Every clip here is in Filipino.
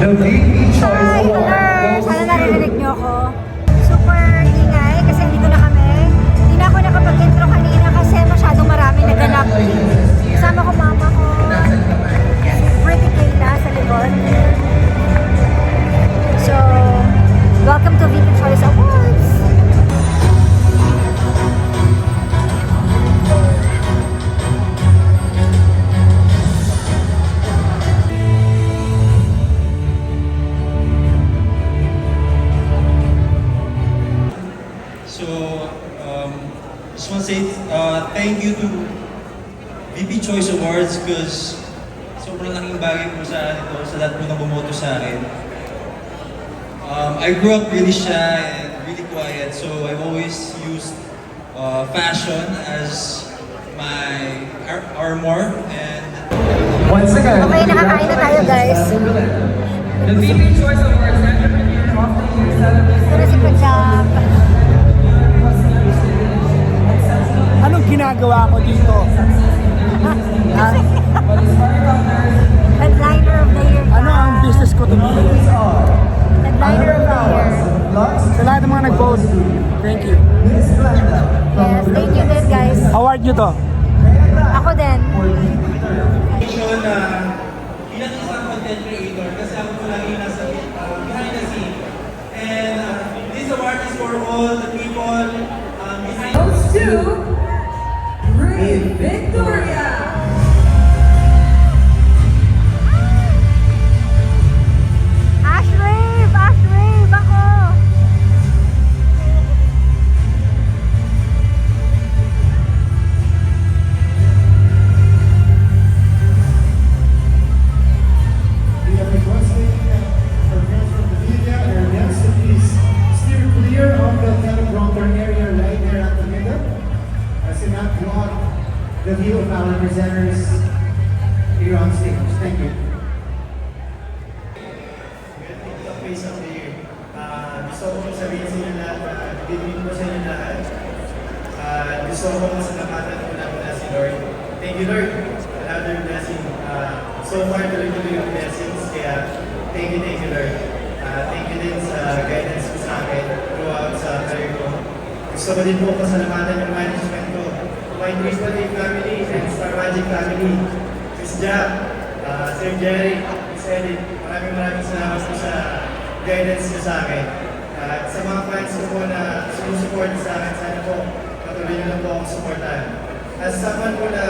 The VP Choice Hi, Award hello! goes Sana to... narinig niyo ako. Super ingay kasi dito na kami. Hindi na ako nakapag-intro kanina kasi masyadong marami naganap. Kasama ko mama ko, si Pretty Kayla sa likod. So, welcome to VP Choice Awards! Just want to say thank you to VP Choice Awards because sobrang laking bagay po sa akin ito, sa lahat po na bumoto sa akin. I grew up really shy and really quiet, so I've always used fashion as my armor and Once again, Okay, nakakain na tayo, guys. the VP Choice Awards Entrepreneur of the Year celebrates Ito na si Pajab. Anong ginagawa ko dito? Headliner of the year. Ano ang business ko dito? Headliner of the year. Sa lahat ng mga nag-vote, thank you. Yes, thank you din, guys. Award nyo to. Ako din. vision na bilang isang content creator kasi ako po lagi nasa behind the scene. And this award is for all the people behind Goes to Brave Victoria. Ash Rave! Ash Rave! Ako! We are requesting for friends from the media and our guests to please steer clear of the teleprompter area right there at the middle, as to not block the view of our presenters here on stage. Thank you. The face of the year. Gusto ko sabihin sa inyo lahat, bibigyan ko sa inyo lahat. Gusto ko masalamatan ko na si Lord. Thank you, Lord. Another blessing. So far, tuloy-tuloy yung blessings. Kaya, thank you, Lord. Thank you din sa guidance ko sa akin throughout sa career ko. Gusto ko din po pasalamatan yung management ko. My Triple A family and Star Magic family. Miss Jack, Sir Jerry, Miss Edith, maraming salamat po sa guidance niyo sa akin. At sa mga fans ko po na sumusupport sa akin, sana po patuloy niyo lang po akong supportahan. As someone po na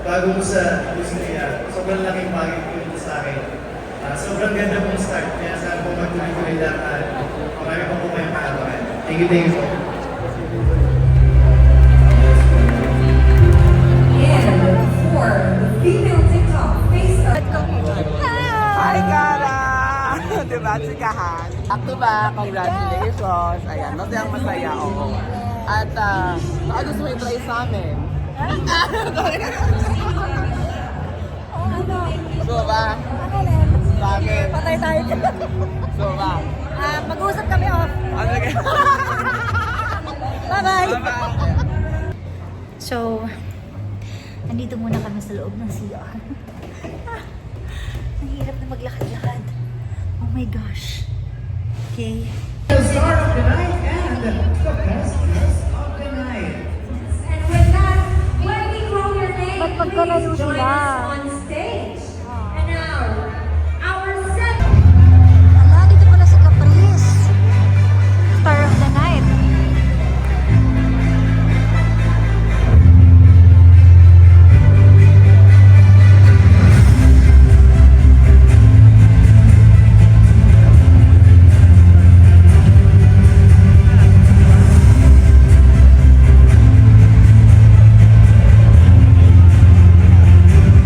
bago ko sa industriya, sobrang laking bagay po ito sa akin. Sobrang ganda pong start, kaya sana po magtuloy-tuloy lang at marami pa po kayong maabangan. Thank you po. And for the female TikTok face of Hi, Cara! Diba, tsikahan? Back to back, congratulations. Ayan, masayang masaya, oo. At baka gusto mo i-try sa amin. So ba? Sa amin. Patay tayo. So ba? Mag-uusap kami off. Okay. Bye-bye! Bye-bye. So, nandito muna kami sa loob ng CR. Ang hirap na maglakad-lakad. Oh my gosh. Okay. The star of the night and the best dress of the night. And with that, when we call your name, Ba't pagkalaro please join sila? us on stage. And now, our set. Ala, dito pala si Caprice. Star of the night.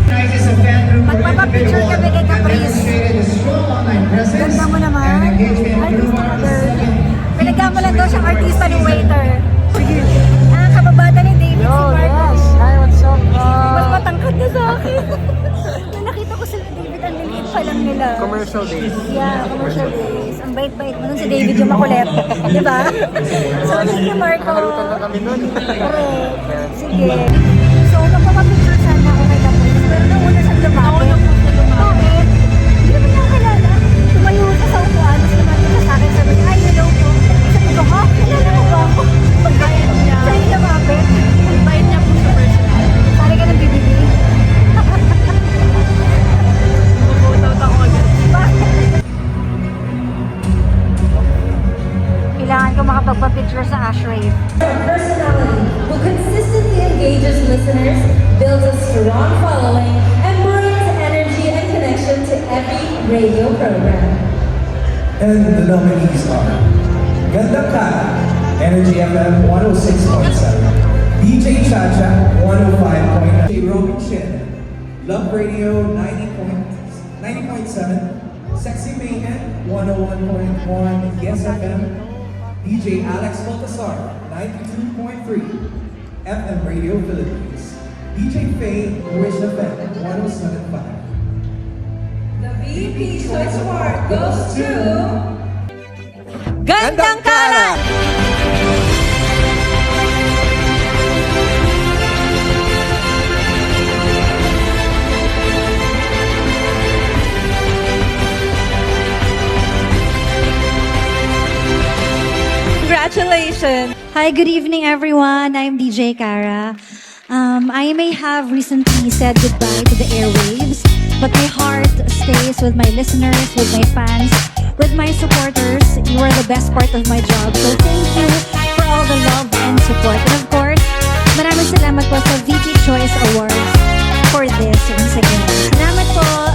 Tonight is a fan group for Magpapapicture individual kami kay that Caprice. demonstrated a strong online presence Ganda mo naman. and engagement with Artista ka, our girl. second Pinagkamalan daw siyang artista ng waiter. Sige. Ang kababata ni David Yo, si Marcos. yes! Hi, what's up? Mas matangkad na sa akin. Nung nakita ko sila David, ang liliit pa lang nila. Commercial days. Yeah, commercial days. Ang bait-bait mo nun si David yung makulit. Di ba? So, thank you, Marco. Nakalitan na kami nun. Correct. Sige. So, magpapapicture sana ako kay Caprice. Pero nung una siyang lumapit. Bakit? Hindi naman niya kilala. And the nominees are Gandang Kara, Energy FM 106.7, DJ Chacha 105.9, DJ Robin Chin, Love Radio 90.7, Sexy Mayhem 101.1, Yes FM, DJ Alex Baltasar 92.3, FM Radio Philippines, DJ Faye Wish FM 107.5. The VP Choice Award goes to... Gandang Kara! Congratulations! Hi, good evening everyone. I'm DJ Kara. I may have recently said goodbye to the airwaves, but my heart stays with my listeners, with my fans, with my supporters. You are the best part of my job. So thank you for all the love and support. And of course, maraming salamat po sa VP Choice Awards for this once again. Salamat po!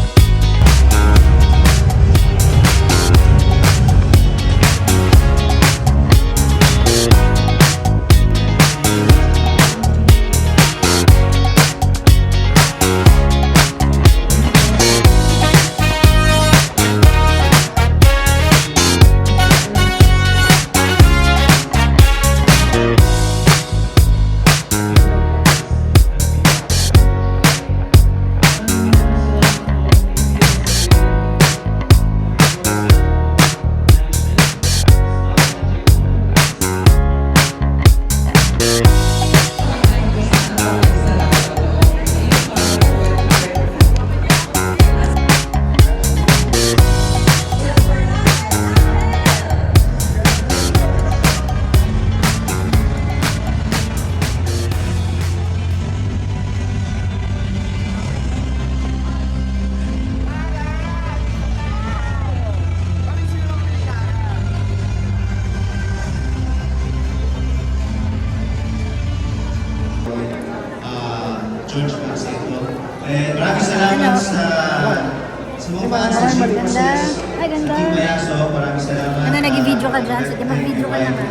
George Marcelo. Maraming salamat sa mga fans sa Chief Forces. Ay, ganda. Team Mayaso, maraming salamat. Ano, nag-video ka dyan? Sige, mag-video ka naman.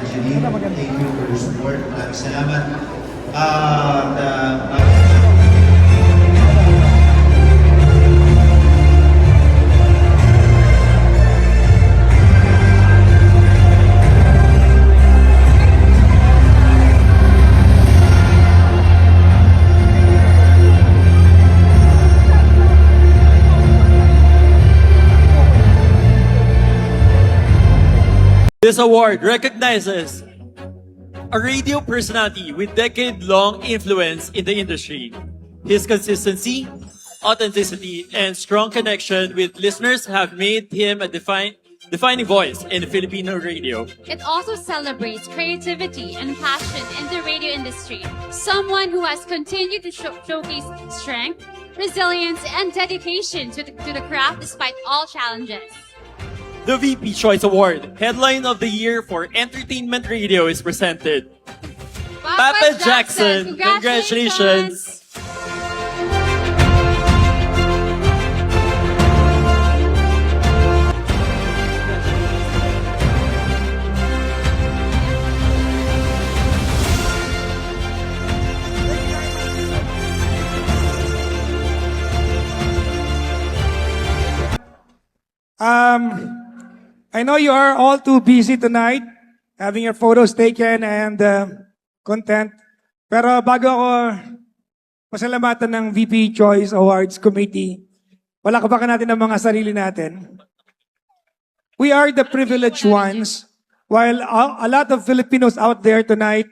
Thank you for your support. Maraming salamat. This award recognizes a radio personality with decade-long influence in the industry. His consistency, authenticity, and strong connection with listeners have made him a defining voice in Filipino radio. It also celebrates creativity and passion in the radio industry. Someone who has continued to showcase strength, resilience, and dedication to the craft despite all challenges. The VP Choice Award, Headline of the Year for Entertainment Radio, is presented. Papa Jackson, congratulations! I know you are all too busy tonight, having your photos taken and content. Pero bago ako pasalamatan ng VP Choice Awards Committee, palakpakan natin ang mga sarili natin. We are the privileged ones. While a lot of Filipinos out there tonight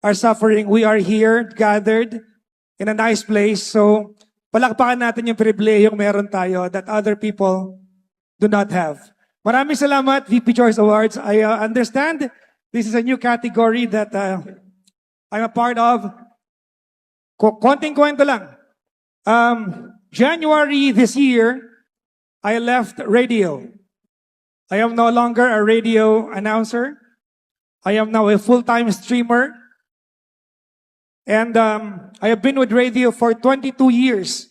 are suffering, we are here gathered in a nice place. So palakpakan natin yung pribilehiyong meron tayo that other people do not have. Maraming salamat, VP Choice Awards. I understand this is a new category that I'm a part of. Konting kwento lang. January this year, I left radio. I am no longer a radio announcer. I am now a full-time streamer. And I have been with radio for 22 years.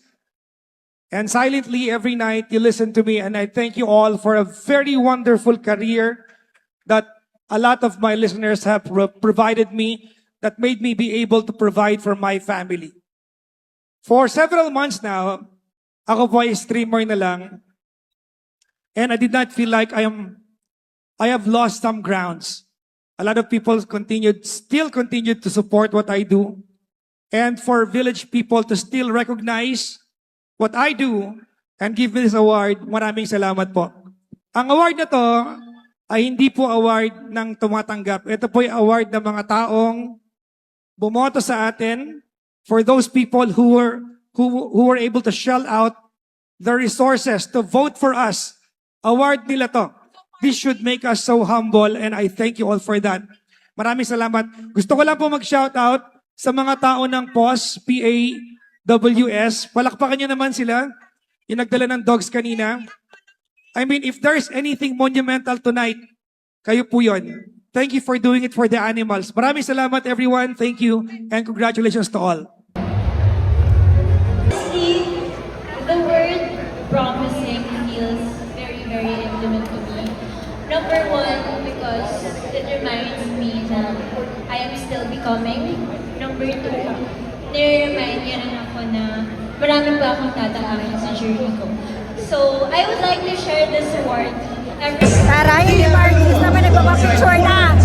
And silently every night you listen to me, and I thank you all for a very wonderful career that a lot of my listeners have provided me, that made me be able to provide for my family. For several months now, ako po ay streamer na lang, and I did not feel like I have lost some grounds. A lot of people still continued to support what I do, and for Village people to still recognize what I do and give me this award, maraming salamat po. Ang award na to ay hindi po award ng tumatanggap. Ito po ay award ng mga taong bumoto sa atin, for those people who were able to shell out the resources to vote for us. Award nila to. This should make us so humble, and I thank you all for that. Maraming salamat. Gusto ko lang po mag-shoutout sa mga tao ng POS, PAWS. Palakpakan niyo naman sila. Yung nagdala ng dogs kanina. I mean, if there's anything monumental tonight, kayo po yun. Thank you for doing it for the animals. Maraming salamat, everyone. Thank you, and congratulations to all. See, the word promising feels very, very intimate to me. Number one, because it reminds me that I am still becoming. Number two, nire-remind niya rin ako na marami pa akong tatakamin sa journey ko. So, I would like to share this award. Taray, hindi ba artist naman nagpapapicture na?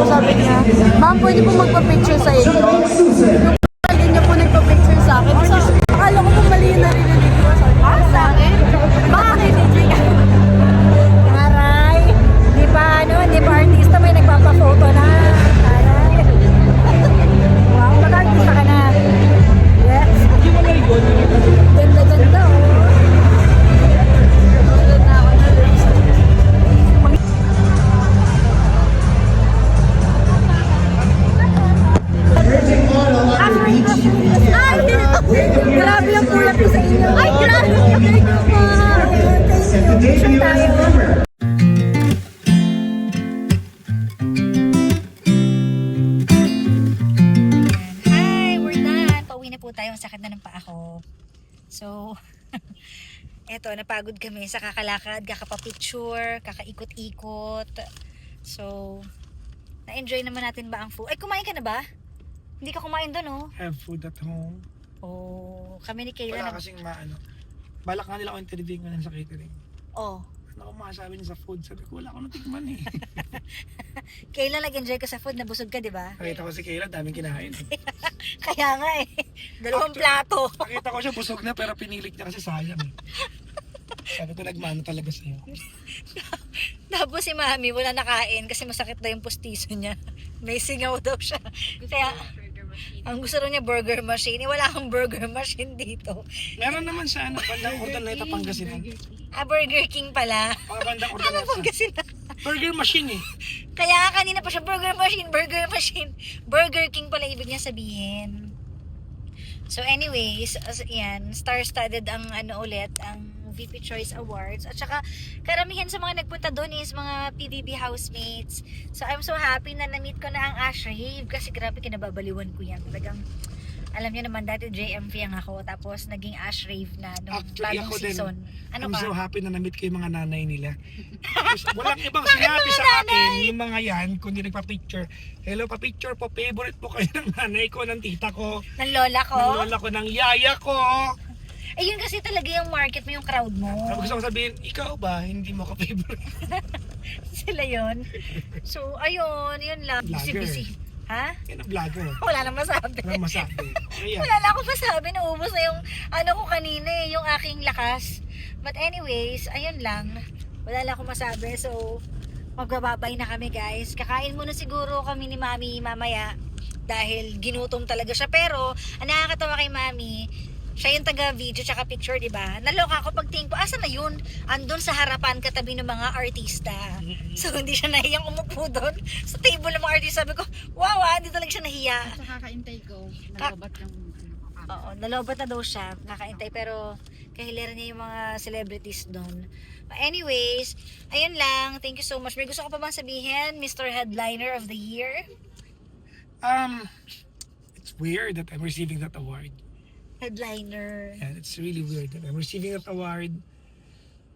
Sabi niya, ma'am, pwede po magpa-picture sa inyo? Yung pwede niya po nagpa-picture sa akin. So, akala ko po mali yung narinig ko. Sa akin? Bakit? Taray, di ba artista may nagpapaphoto na? Taray. Wow, mag-artista ka na. Yes. Ganda-ganda, oh. Tulad na ako na lipstick. Ay! Grabe yung kulat ko sa inyo. Ay, grabe! Thank you po. Thank you. Picture tayo. Hi, we're done. Pauwi na po tayo. Ang sakit na ng paa ko. So, eto, napagod kami sa kakalakad, kakapapicture, kakaikot-ikot. So, na-enjoy naman natin ba ang food? Ay, kumain ka na ba? Hindi ka kumain doon, oh. Have food at home. Oh, kami ni Kayla. Wala kasing balak nga nila ako interview ngayon sa catering. Oh. Ano akong masasabi niya sa food? Sabi ko, wala akong natikman eh. Kayla, nag-enjoy ka sa food, nabusog ka, di ba? Nakita ko si Kayla, daming kinain. Kaya nga eh. 2 plato. Nakita ko siya busog na, pero pinilit niya kasi sayang eh. Sabi ko, nagmano talaga sa'yo. Tapos si Mami, wala nakain kasi masakit daw yung pustiso niya. May singaw daw siya. Kaya, ang gusto rin niya burger machine. Eh, wala kang burger machine dito. Meron naman sa bandang Urdaneta, Pangasinan. Burger King pala. Bandang Ano Urdaneta. Pangasinan? Burger machine eh. Kaya kanina pa siya, burger machine, burger machine. Burger King pala ibig niya sabihin. So anyways, yan, star-studded ang ulit, ang VP Choice Awards. At saka, karamihan sa mga nagpunta doon is mga PBB housemates. So, I'm so happy na na-meet ko na ang Ash Rave. Kasi grabe, kinababaliwan ko yan. Talagang, alam niyo naman, dati JMV ang ako. Tapos, naging Ash Rave na nung bagong season. Ano I'm ka? so happy na na-meet ko yung mga nanay nila. Walang ibang sinabi sa akin, yung mga yan, kundi nagpa-picture. Hello, pa-picture po, favorite po kayo ng nanay ko, ng tita ko, Ng lola ko? ng lola ko, ng yaya ko. Eh, yun kasi talaga yung market mo, yung crowd mo. Gusto ko sabihin, ikaw ba, hindi mo ka-favorite? Sila yun. So, ayun, yun lang. Vlogger. Busy-busy. Ha? Yan ang vlogger. Wala nang masabi. Walang masabi. Ayan. Wala lang akong masabi. Naubos na yung ko kanina eh, yung aking lakas. But anyways, ayun lang. Wala lang akong masabi. So, magbababay na kami guys. Kakain muna siguro kami ni Mami mamaya. Dahil ginutom talaga siya. Pero, ang nakakatawa kay Mami, siya yung taga-video tsaka picture, di ba? Naloka ako pagtingin ko, asa na yun? Andun sa harapan katabi ng mga artista. So, hindi siya nahiyang umupo doon sa table ng mga artista. Sabi ko, wow, hindi talaga siya nahiya. Sa kakaintay ko, nalobat yung Oo, nalobat na daw siya, kakaintay. Pero, kahiliran niya yung mga celebrities doon. Anyways, ayun lang. Thank you so much. May gusto ko pa bang sabihin, Mr. Headliner of the Year? It's weird that I'm receiving that award. Headliner. And it's really weird that I'm receiving that award.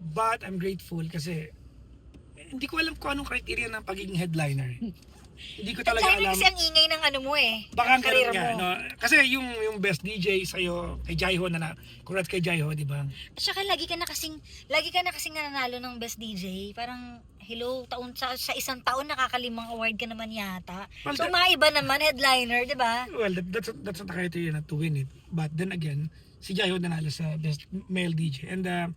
But I'm grateful kasi hindi ko alam kung anong criteria ng pagiging headliner. Hindi ko talaga Headliner alam. kasi ang ingay ng ano mo eh. Baka ng ganun career nga, mo. no? Kasi yung best DJ sa'yo, kay Jaiho congrats kay Jaiho, di ba? At saka lagi ka na kasing nananalo ng best DJ. Parang, hello, sa isang taon nakakalimang award ka naman yata. Well, So, mga iba naman, headliner, di ba? Well, that's not the criteria na to win it. But then again, si Jaiho nanalo sa best male DJ. And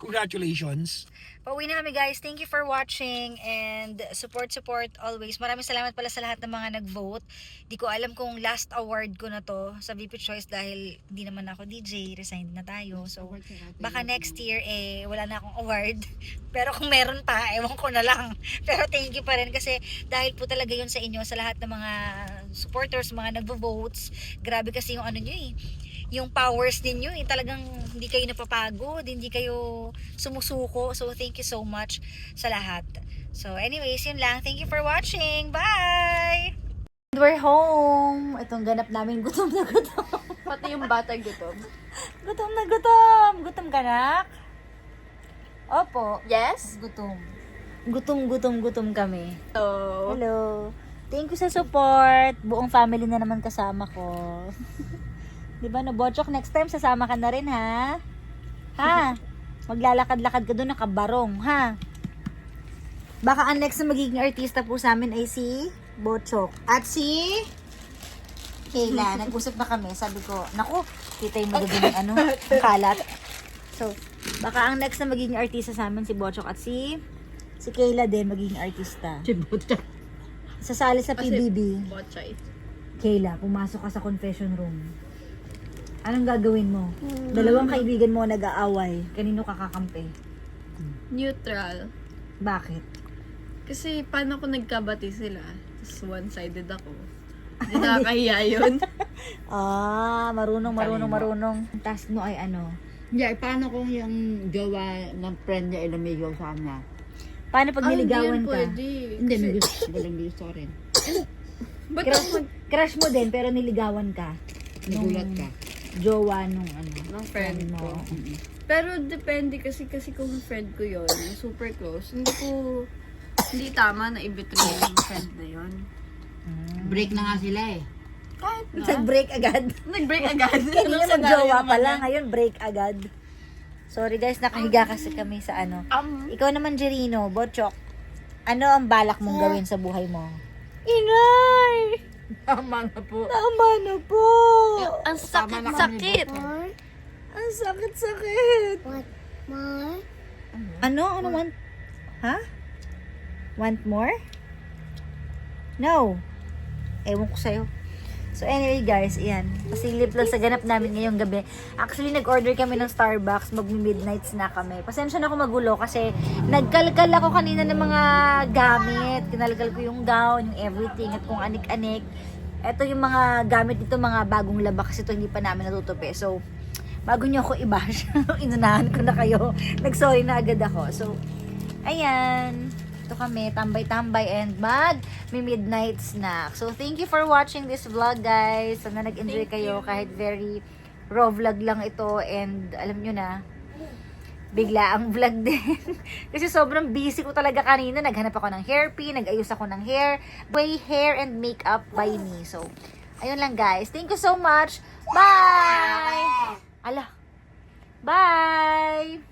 congratulations. Pauwi na kami guys. Thank you for watching and support always. Maraming salamat pala sa lahat ng mga nag-vote. Di ko alam kung last award ko na to sa VP Choice dahil di naman ako DJ, resigned na tayo. So baka next year wala na akong award. Pero kung meron pa, ewan ko na lang. Pero thank you pa rin kasi dahil po talaga yun sa inyo, sa lahat ng mga supporters, mga nagvo-votes. Grabe kasi yung ano nyo yung powers ninyo, talagang hindi kayo napapagod, hindi kayo sumusuko. So, thank you so much sa lahat. So, anyways, yun lang. Thank you for watching. Bye! We're home. Itong ganap namin, gutom na gutom. Pati yung bata gutom. Gutom na gutom. Gutom ka, nak? Opo. Yes? Gutom. Gutom kami. So, Hello. Thank you sa support. Buong family na naman kasama ko. Diba, no, Bochok, next time sasama ka na rin, ha? Ha? Maglalakad-lakad ka doon, nakabarong, ha? Baka ang next na magiging artista po sa amin ay si Bochok. At si Kayla. Nag-usap na kami. Sabi ko, naku, kita yung magiging ang kalat. So, baka ang next na magiging artista sa amin si Bochok at si Kayla din magiging artista. si Butcha. Sasali sa PBB. Botchay. Kayla, pumasok ka sa confession room. Anong gagawin mo? Dalawang kaibigan mo nag-aaway. Kanino ka kakampi? Neutral. Bakit? Kasi paano kung nagkabati sila? Tapos one-sided ako. Hindi nakakahiya yun. Marunong. Ang task mo ay ano? Yeah, paano kung yung gawa ng friend niya ay lumigaw sa kanya? Paano pag niligawan ka? Hindi, may gusto ko lang gusto rin. Ba't Crush mo din pero niligawan ka. Nagulat ka. Jowa nung ano? ng friend mo. ko. Pero depende kasi kung friend ko yon, super close, hindi tama na i-betray yung friend na yon. Break na nga sila eh. Kahit na. Nag-break agad. Nag-break agad. Kanina mag-jowa pa lang, ngayon break agad. Sorry guys, nakahiga kasi kami sa ano. Ikaw naman, Jerino, Bochok. Ano ang balak mong gawin sa buhay mo? Inay! Tama na po. Tama na po! Ang sakit-sakit. Ang sakit-sakit! What more? Ano? Ano want? Ha? Want more? No. Ewan ko sa'yo. So anyway guys, iyan. Pasilip lang sa ganap namin ngayong gabi. Actually, nag-order kami ng Starbucks. Mag-midnight na kami. Pasensya na ako magulo kasi nagkalkal ako kanina ng mga gamit. Kinalkal ko yung gown, yung everything, at kung anik-anik. Ito yung mga gamit dito, mga bagong laba kasi ito hindi pa namin natutupi. So, bago nyo ako i-bash, inunahan ko na kayo. Nag-sorry na agad ako. So, ayan. Ito kami, tambay-tambay and midnight snack. So, thank you for watching this vlog, guys. Sana nag-enjoy kayo kahit very raw vlog lang ito. And alam nyo na, bigla ang vlog din. Kasi sobrang busy ko talaga kanina. Naghanap ako ng hairpin, nag-ayos ako ng hair. Way hair and makeup by me. So, ayun lang guys. Thank you so much. Bye! Ala. Bye!